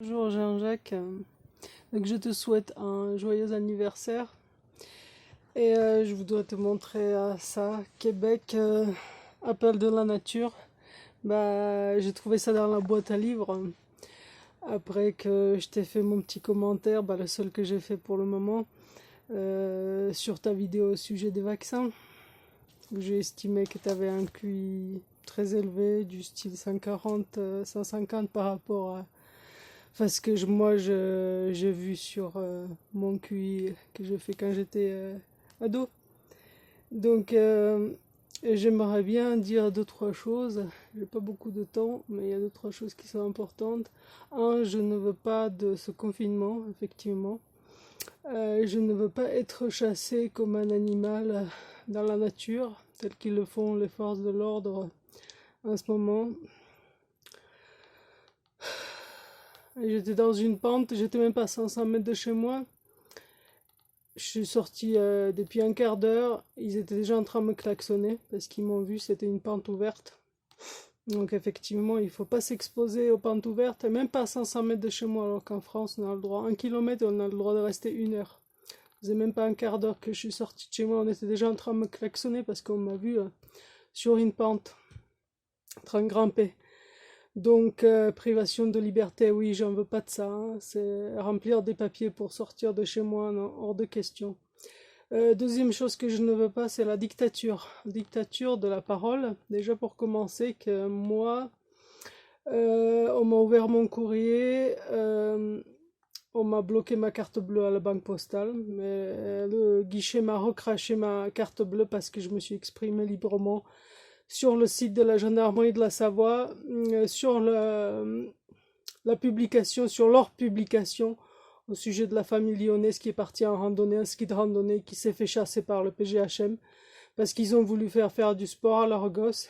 Bonjour Jean-Jacques, donc je te souhaite un joyeux anniversaire et je voudrais te montrer ça, Québec, appel de la nature. J'ai trouvé ça dans la boîte à livres après que je t'ai fait mon petit commentaire, le seul que j'ai fait pour le moment, sur ta vidéo au sujet des vaccins, où j'ai estimé que tu avais un QI très élevé, du style 140, 150 par rapport à parce que j'ai vu sur mon QI que j'ai fait quand j'étais ado. Donc, j'aimerais bien dire deux, trois choses. J'ai pas beaucoup de temps, mais il y a deux, trois choses qui sont importantes. Un, je ne veux pas de ce confinement, effectivement. Je ne veux pas être chassé comme un animal dans la nature, tel qu'ils le font les forces de l'ordre en ce moment. J'étais dans une pente, j'étais même pas à 500 mètres de chez moi. Je suis sorti depuis un quart d'heure. Ils étaient déjà en train de me klaxonner parce qu'ils m'ont vu, c'était une pente ouverte. Donc effectivement, il ne faut pas s'exposer aux pentes ouvertes, et même pas à 500 mètres de chez moi, alors qu'en France, on a le droit, 1 kilomètre, on a le droit de rester 1 heure. C'est même pas un quart d'heure que je suis sorti de chez moi, on était déjà en train de me klaxonner parce qu'on m'a vu sur une pente, en train de grimper. Donc, privation de liberté, oui, j'en veux pas de ça, hein. C'est remplir des papiers pour sortir de chez moi, non, hors de question. Deuxième chose que je ne veux pas, c'est la dictature. Dictature de la parole. Déjà pour commencer, que moi, on m'a ouvert mon courrier, on m'a bloqué ma carte bleue à la banque postale, mais le guichet m'a recraché ma carte bleue parce que je me suis exprimé librement sur le site de la gendarmerie de la Savoie, sur la publication, sur leur publication au sujet de la famille lyonnaise qui est partie en randonnée, un ski de randonnée, qui s'est fait chasser par le PGHM parce qu'ils ont voulu faire du sport à leurs gosses.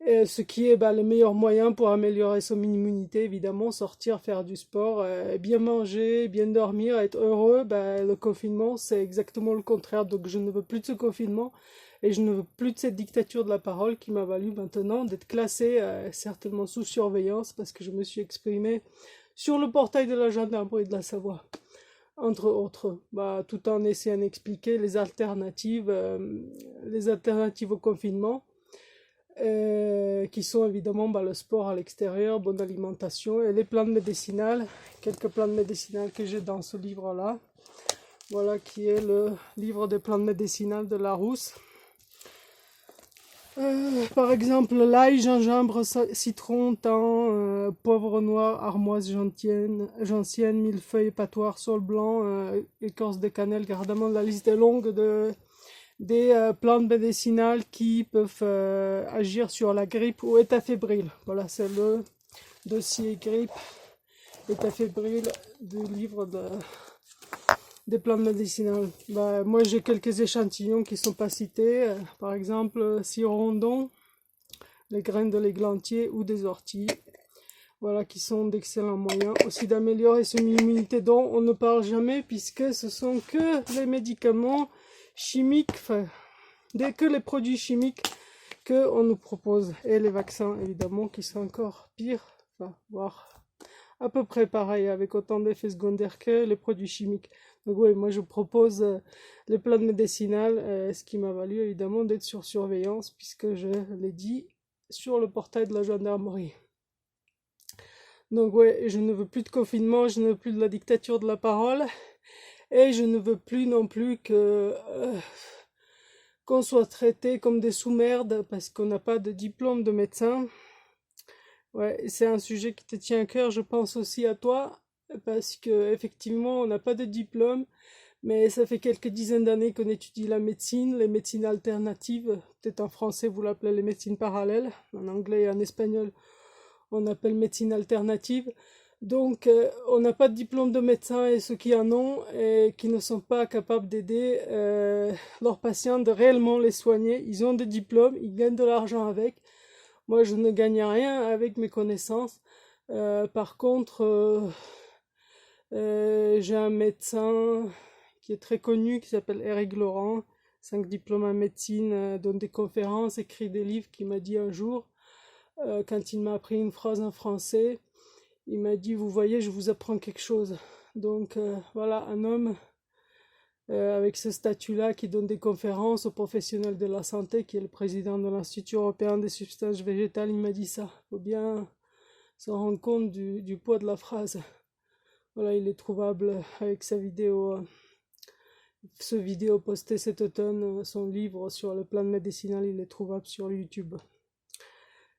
Et ce qui est le meilleur moyen pour améliorer son immunité, évidemment, sortir, faire du sport, bien manger, bien dormir, être heureux. Le confinement, c'est exactement le contraire. Donc je ne veux plus de ce confinement et je ne veux plus de cette dictature de la parole qui m'a valu maintenant d'être classé certainement sous surveillance parce que je me suis exprimé sur le portail de la gendarmerie de la Savoie, entre autres, tout en essayant d'expliquer les alternatives au confinement, qui sont évidemment le sport à l'extérieur, bonne alimentation et les plantes médicinales, quelques plantes médicinales que j'ai dans ce livre-là. Voilà qui est le livre des plantes médicinales de Larousse. Par exemple, l'ail, gingembre, citron, thym, poivre noir, armoise, gentienne, millefeuille, patoire, saule blanc, écorce de cannelle, cardamome. La liste est longue des plantes médicinales qui peuvent agir sur la grippe ou état fébrile. Voilà, c'est le dossier grippe, état fébrile du livre des plantes médicinales. Moi, j'ai quelques échantillons qui ne sont pas cités. Par exemple, cirondon, les graines de l'églantier ou des orties. Voilà, qui sont d'excellents moyens aussi d'améliorer son immunité dont on ne parle jamais puisque ce sont que les médicaments chimiques, dès que les produits chimiques qu'on nous propose. Et les vaccins, évidemment, qui sont encore pires, voire à peu près pareil, avec autant d'effets secondaires que les produits chimiques. Donc oui, moi je propose les plantes médicinales, ce qui m'a valu évidemment d'être sur surveillance, puisque je l'ai dit sur le portail de la gendarmerie. Donc ouais, je ne veux plus de confinement, je ne veux plus de la dictature de la parole, et je ne veux plus non plus qu'on soit traité comme des sous-merdes parce qu'on n'a pas de diplôme de médecin. Ouais, c'est un sujet qui te tient à cœur, je pense aussi à toi, parce que effectivement, on n'a pas de diplôme, mais ça fait quelques dizaines d'années qu'on étudie la médecine, les médecines alternatives. Peut-être en français vous l'appelez les médecines parallèles, en anglais et en espagnol on appelle médecine alternative. Donc, on n'a pas de diplôme de médecin et ceux qui en ont et qui ne sont pas capables d'aider leurs patients, de réellement les soigner, ils ont des diplômes, ils gagnent de l'argent avec. Moi, je ne gagne rien avec mes connaissances. Par contre, j'ai un médecin qui est très connu, qui s'appelle Eric Laurent, 5 diplômes en médecine, donne des conférences, écrit des livres, qui m'a dit un jour, quand il m'a appris une phrase en français, Il m'a dit, vous voyez, je vous apprends quelque chose. Donc voilà, un homme avec ce statut-là qui donne des conférences aux professionnels de la santé, qui est le président de l'Institut européen des substances végétales, il m'a dit ça. Il faut bien se rendre compte du poids de la phrase. Voilà, il est trouvable avec sa vidéo, ce vidéo posté cet automne, son livre sur le plan médicinal, il est trouvable sur YouTube.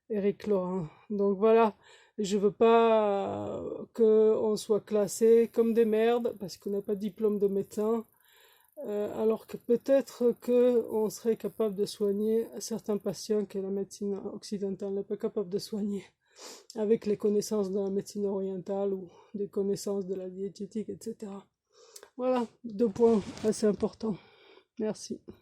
Éric Laurent. Donc voilà, je veux pas qu'on soit classé comme des merdes parce qu'on n'a pas de diplôme de médecin, alors que peut-être qu'on serait capable de soigner certains patients que la médecine occidentale n'est pas capable de soigner avec les connaissances de la médecine orientale ou des connaissances de la diététique, etc. Voilà, 2 points assez importants. Merci.